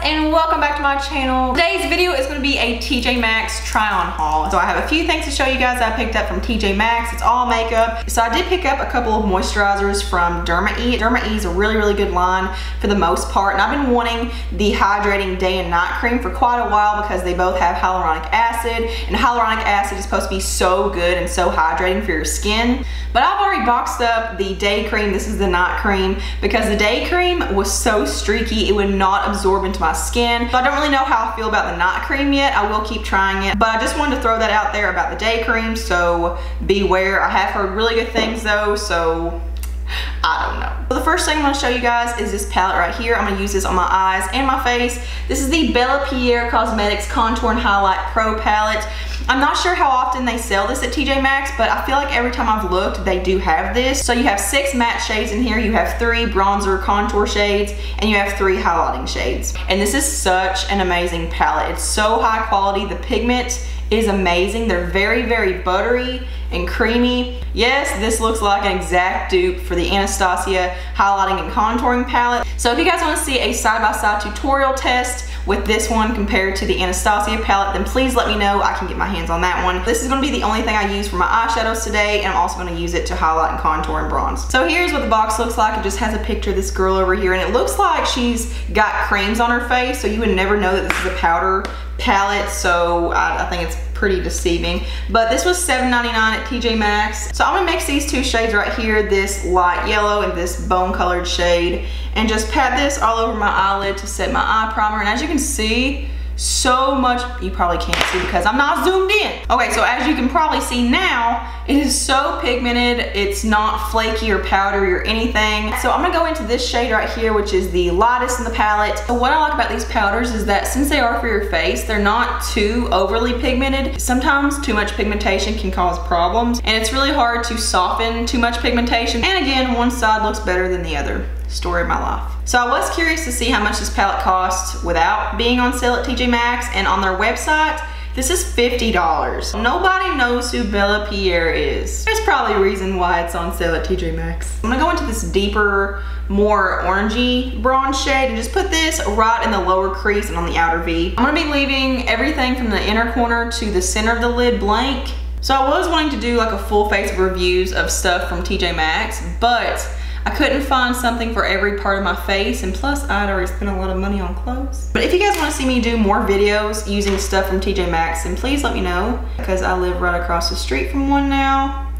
and welcome back to my channel. Today's video is going to be a TJ Maxx try on haul. So I have a few things to show you guys I picked up from TJ Maxx. It's all makeup. So I did pick up a couple of moisturizers from Derma. Derma is a really good line for the most part, and I've been wanting the Hydrating Day and Night Cream for quite a while because they both have hyaluronic acid, and hyaluronic acid is supposed to be so good and so hydrating for your skin. But I've already boxed up the day cream. This is the night cream because the day cream was so streaky it would not absorb into my skin. So I don't really know how I feel about the night cream yet. I will keep trying it, but I just wanted to throw that out there about the day cream, so beware. I have heard really good things though, so I don't know. So the first thing I'm going to show you guys is this palette right here. I'm going to use this on my eyes and my face. This is the Bellapierre Cosmetics Contour and Highlight Pro Palette. I'm not sure how often they sell this at TJ Maxx, but I feel like every time I've looked, they do have this. So you have 6 matte shades in here, you have 3 bronzer contour shades, and you have 3 highlighting shades. And this is such an amazing palette. It's so high quality. The pigment is amazing. They're very buttery and creamy. Yes, this looks like an exact dupe for the Anastasia highlighting and contouring palette. So if you guys want to see a side-by-side tutorial test with this one compared to the Anastasia palette, then please let me know. I can get my hands on that one. This is going to be the only thing I use for my eyeshadows today, and I'm also going to use it to highlight and contour and bronze. So here's what the box looks like. It just has a picture of this girl over here, and it looks like she's got creams on her face, so you would never know that this is a powder palette, so I think it's pretty deceiving. But this was $7.99 at TJ Maxx. So I'm gonna mix these 2 shades right here, this light yellow and this bone colored shade, and just pat this all over my eyelid to set my eye primer. And as you can see, so much, you probably can't see because I'm not zoomed in. Okay, so as you can probably see now, it is so pigmented. It's not flaky or powdery or anything. So I'm gonna go into this shade right here, which is the lightest in the palette. So what I like about these powders is that since they are for your face, they're not too overly pigmented. Sometimes too much pigmentation can cause problems, and it's really hard to soften too much pigmentation. And again, one side looks better than the other. Story of my life. So I was curious to see how much this palette costs without being on sale at TJ Maxx, and on their website, this is $50. Nobody knows who Bellapierre is. There's probably a reason why it's on sale at TJ Maxx. I'm gonna go into this deeper, more orangey bronze shade and just put this right in the lower crease and on the outer V. I'm gonna be leaving everything from the inner corner to the center of the lid blank. So I was wanting to do like a full face reviews of stuff from TJ Maxx, but I couldn't find something for every part of my face, and plus I'd already spent a lot of money on clothes. But if you guys want to see me do more videos using stuff from TJ Maxx, then please let me know, because I live right across the street from one now.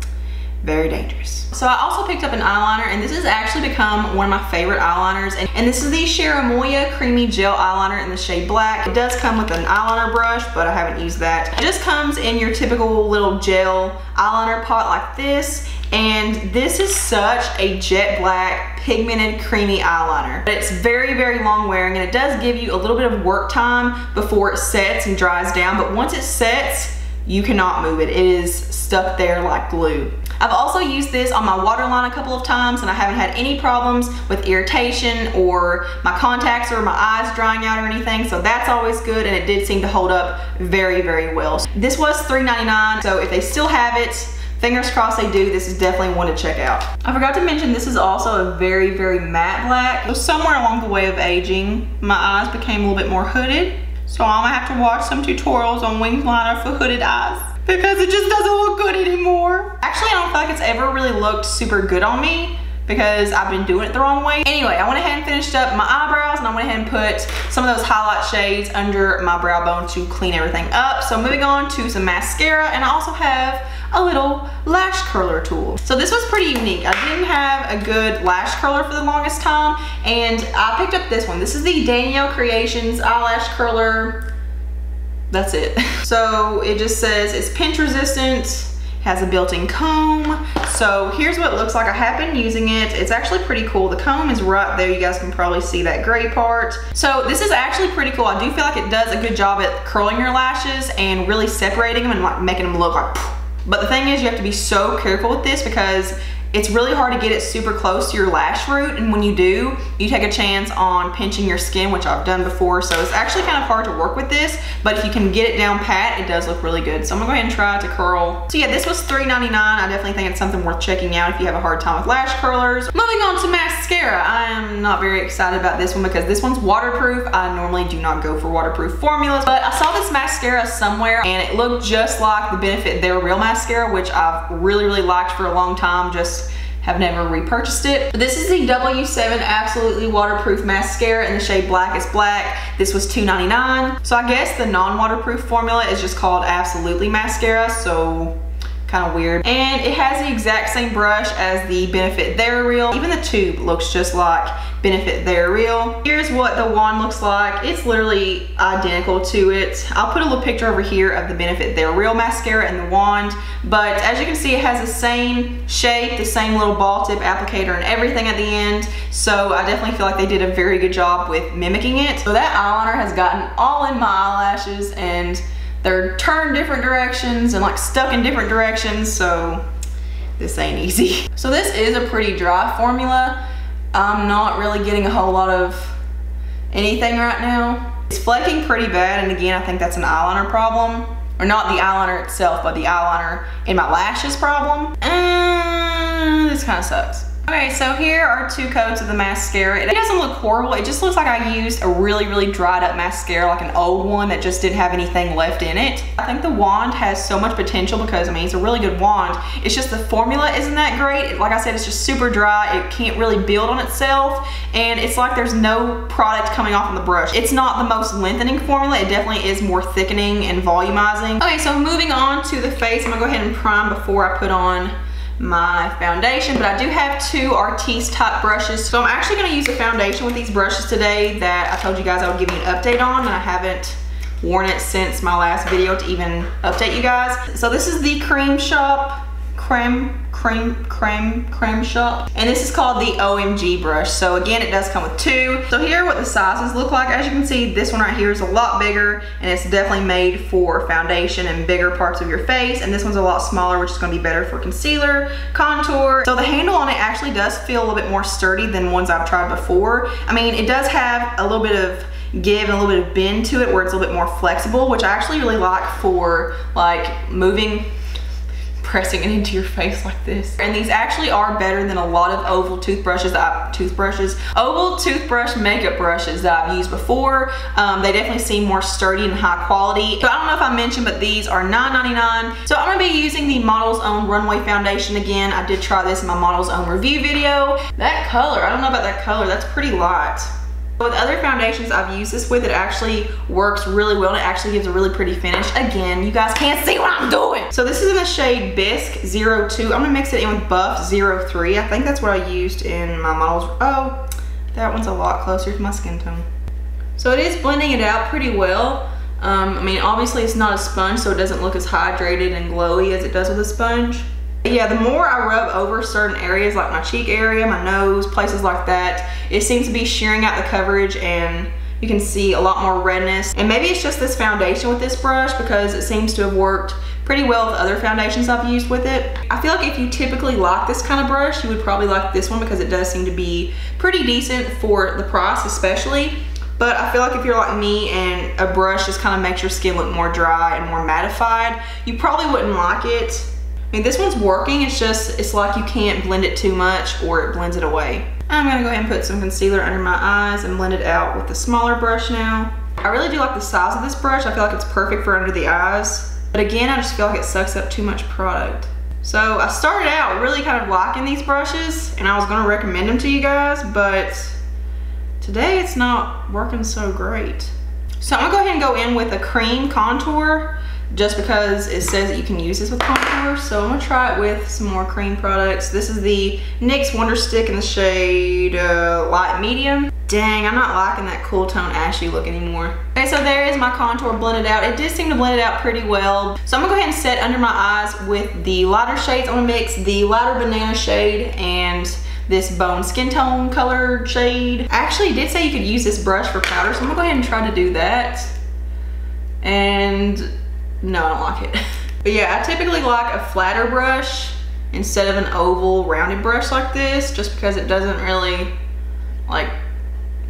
Very dangerous. So I also picked up an eyeliner, and this has actually become one of my favorite eyeliners, and this is the Cherimoya Creamy Gel Eyeliner in the shade Black. It does come with an eyeliner brush, but I haven't used that. It just comes in your typical little gel eyeliner pot like this, and this is such a jet black pigmented creamy eyeliner. But it's very long wearing, and it does give you a little bit of work time before it sets and dries down, but once it sets, you cannot move it. It is stuck there like glue. I've also used this on my waterline a couple of times, and I haven't had any problems with irritation or my contacts or my eyes drying out or anything, so that's always good, and it did seem to hold up very well. This was $3.99, so if they still have it, fingers crossed they do, this is definitely one to check out. I forgot to mention this is also a very matte black. So somewhere along the way of aging, my eyes became a little bit more hooded, so I'm gonna have to watch some tutorials on winged liner for hooded eyes, because it just doesn't look good anymore. Actually, I don't feel like it's ever really looked super good on me because I've been doing it the wrong way. Anyway, I went ahead and finished up my eyebrows, and I went ahead and put some of those highlight shades under my brow bone to clean everything up. So moving on to some mascara, and I also have a little lash curler tool. So this was pretty unique. I didn't have a good lash curler for the longest time, and I picked up this one. This is the Danielle Creations eyelash curler. That's it. So it just says it's pinch resistant, has a built-in comb. So here's what it looks like. I have been using it. It's actually pretty cool. The comb is right there. You guys can probably see that gray part. So this is actually pretty cool. I do feel like it does a good job at curling your lashes and really separating them and like making them look like, but the thing is, you have to be so careful with this because it's really hard to get it super close to your lash root, and when you do, you take a chance on pinching your skin, which I've done before, so it's actually kind of hard to work with this, but if you can get it down pat, it does look really good. So I'm gonna go ahead and try to curl. So yeah, this was $3.99. I definitely think it's something worth checking out if you have a hard time with lash curlers. Moving on to mascara. I am not very excited about this one because this one's waterproof. I normally do not go for waterproof formulas, but I saw this mascara somewhere and it looked just like the Benefit They're Real mascara, which I've really liked for a long time, just have never repurchased it. This is the W7 Absolutely Waterproof Mascara in the shade Black is Black. This was $2.99. So I guess the non-waterproof formula is just called Absolutely Mascara, so kind of weird. And it has the exact same brush as the Benefit They're Real. Even the tube looks just like Benefit They're Real. Here's what the wand looks like. It's literally identical to it. I'll put a little picture over here of the Benefit They're Real mascara and the wand, but as you can see, it has the same shape, the same little ball tip applicator and everything at the end, so I definitely feel like they did a very good job with mimicking it. So that eyeliner has gotten all in my eyelashes, and they're turned different directions and like stuck in different directions, so this ain't easy. So this is a pretty dry formula. I'm not really getting a whole lot of anything right now. It's flaking pretty bad, and again, I think that's an eyeliner problem. Or not the eyeliner itself, but the eyeliner in my lashes problem. This kind of sucks. Okay, so here are 2 coats of the mascara. It doesn't look horrible. It just looks like I used a really dried up mascara, like an old one that just didn't have anything left in it. I think the wand has so much potential because, I mean, it's a really good wand. It's just the formula isn't that great. Like I said, it's just super dry. It can't really build on itself, and it's like there's no product coming off on the brush. It's not the most lengthening formula. It definitely is more thickening and volumizing. Okay, so moving on to the face, I'm gonna go ahead and prime before I put on my foundation, but I do have 2 Artiste type brushes, so I'm actually going to use a foundation with these brushes today that I told you guys I would give you an update on, and I haven't worn it since my last video to even update you guys. So this is the Creme Shop, Creme Shop, and this is called the OMG brush. So again, it does come with 2. So here are what the sizes look like. As you can see, this one right here is a lot bigger, and it's definitely made for foundation and bigger parts of your face, and this one's a lot smaller, which is going to be better for concealer, contour. So the handle on it actually does feel a little bit more sturdy than ones I've tried before. I mean, it does have a little bit of give and a little bit of bend to it where it's a little bit more flexible, which I actually really like for like moving, pressing it into your face like this. And these actually are better than a lot of oval toothbrush makeup brushes that I've used before. They definitely seem more sturdy and high quality. So I don't know if I mentioned, but these are $9.99. So I'm gonna be using the Model's Own Runway Foundation again. I did try this in my Model's Own review video. That color, I don't know about that color, that's pretty light. With other foundations I've used this with, it actually works really well, and it actually gives a really pretty finish. Again, you guys can't see what I'm doing. So this is in the shade Bisque 02. I'm gonna mix it in with Buff 03. I think that's what I used in my models. Oh, that one's a lot closer to my skin tone. So it is blending it out pretty well. I mean, obviously it's not a sponge, so it doesn't look as hydrated and glowy as it does with a sponge. Yeah, the more I rub over certain areas like my cheek area, my nose, places like that, it seems to be shearing out the coverage, and you can see a lot more redness. And maybe it's just this foundation with this brush, because it seems to have worked pretty well with other foundations I've used with it. I feel like if you typically like this kind of brush, you would probably like this one, because it does seem to be pretty decent for the price especially. But I feel like if you're like me and a brush just kind of makes your skin look more dry and more mattified, you probably wouldn't like it. I mean, this one's working, it's like you can't blend it too much or it blends it away. I'm gonna go ahead and put some concealer under my eyes and blend it out with the smaller brush now. I really do like the size of this brush. I feel like it's perfect for under the eyes. But again, I just feel like it sucks up too much product. So I started out really kind of liking these brushes, and I was gonna recommend them to you guys, but today it's not working so great. So I'm gonna go ahead and go in with a cream contour, just because it says that you can use this with contour. So I'm gonna try it with some more cream products. This is the NYX Wonder Stick in the shade Light Medium. Dang, I'm not liking that cool tone ashy look anymore. Okay, so there is my contour blended out. It did seem to blend it out pretty well. So I'm gonna go ahead and set under my eyes with the lighter shades. I'm gonna mix the lighter banana shade and this bone skin tone colored shade. I actually did say you could use this brush for powder, so I'm gonna go ahead and try to do that. And no, I don't like it. But yeah, I typically like a flatter brush instead of an oval rounded brush like this, just because it doesn't really like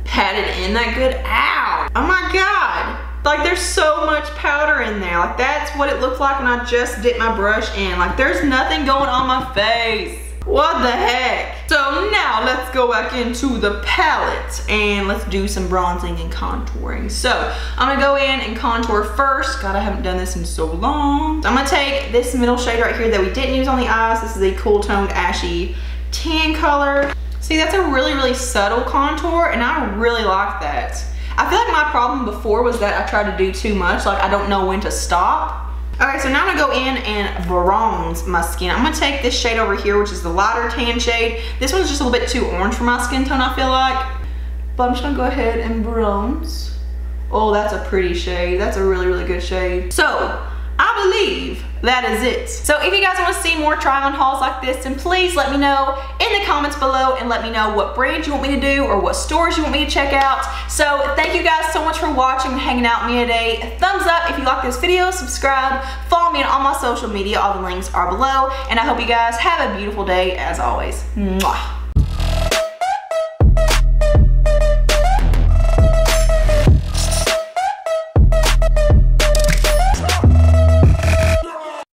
pat it in that good. Ow! Oh my God! Like there's so much powder in there. Like that's what it looked like when I just dipped my brush in. Like there's nothing going on my face. What the heck? So now let's go back into the palette and let's do some bronzing and contouring. So I'm gonna go in and contour first. God, I haven't done this in so long. So I'm gonna take this middle shade right here that we didn't use on the eyes. This is a cool toned ashy tan color. See, that's a really, really subtle contour and I really like that. I feel like my problem before was that I tried to do too much. Like I don't know when to stop. Okay, so now I'm gonna go in and bronze my skin. I'm gonna take this shade over here, which is the lighter tan shade. This one's just a little bit too orange for my skin tone, I feel like. But I'm just gonna go ahead and bronze. Oh, that's a pretty shade. That's a really, really good shade. So, I believe that is it. So if you guys want to see more try on hauls like this, then please let me know in the comments below and let me know what brands you want me to do or what stores you want me to check out. So thank you guys so much for watching and hanging out with me today. Thumbs up if you like this video, subscribe, follow me on all my social media. All the links are below. And I hope you guys have a beautiful day as always. Mwah.